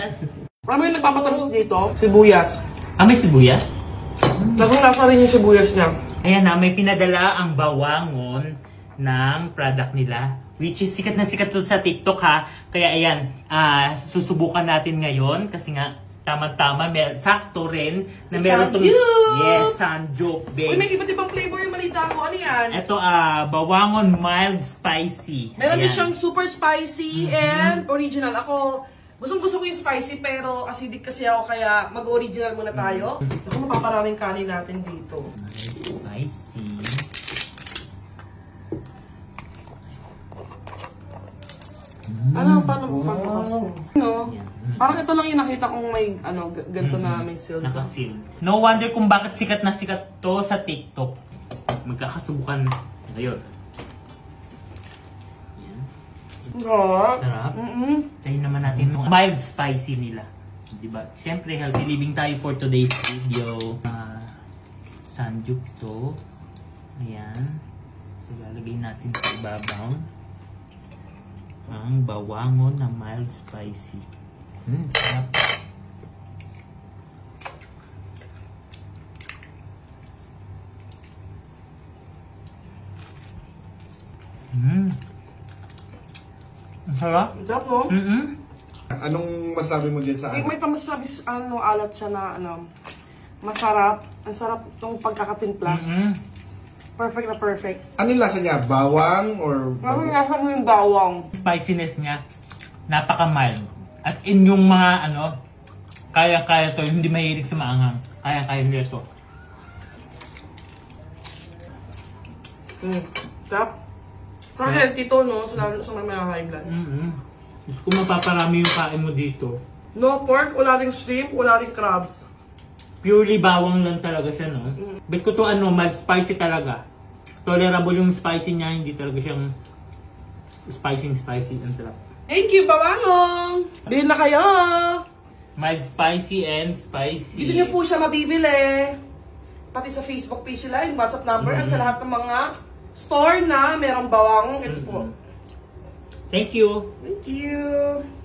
Yes. Ano yung nagpapatamis dito? Sibuyas. Ah, may sibuyas? Lasang-lasa rin yung sibuyas niya. Ayan na, may pinadala ang bawangon ng product nila. Which is sikat na sikat to sa TikTok ha. Kaya ayan, susubukan natin ngayon. Kasi nga, tama-tama, sakto rin. Na meron tong, yes, Sanjuk base. Uy, may iba't ibang flavor yung malita ko. Ano yan? Ito, bawangon mild spicy. Meron din siyang super spicy and original. Ako, gusto ko yung spicy pero acidic kasi ako kaya mag-original muna tayo. Ako mapaparaming kanin natin dito. Spicy. Paano pagbukas mo? No? Parang ito lang yung nakita kong may ganito na may seal. Naka-seal. No wonder kung bakit sikat na sikat to sa TikTok. Magkakasubukan ngayon. Sarap. Sarap. Try naman natin itong mild spicy nila. Diba? Siyempre, healthy living tayo for today's video. Sanjuk to. Ayan. So, lalagay natin sa ibabaw ang bawangon na mild spicy. Sarap. Sarap? Sarap, no? Anong masabi mo din sa akin? May pamasabi, alat siya na, masarap. Ang sarap itong pagkakatimpla. Perfect na perfect. Ano yung lasa niya? Bawang or... Parang nasa mo yung bawang. Spiciness niya, napaka-mild. At in yung mga kaya-kaya to, hindi mahilig sa maanghang. Kaya-kaya nila to. Sarap. Sarap healthy to, no? Lalo sa mga high blood. Gusto ko mapaparami yung kain mo dito. No pork, wala ring shrimp, wala ring crabs. Purely bawang lang talaga siya, no? Bet ko to mild spicy talaga. Tolerable yung spicy niya, hindi talaga siyang spicy. Ang sarap. Thank you, Bawangong! Bilhin na kayo! Mild spicy and spicy. Dito niyo po siya mabibili. Pati sa Facebook page nila, yung WhatsApp number, at sa lahat ng mga store na merong bawang. Ito po. Thank you! Thank you!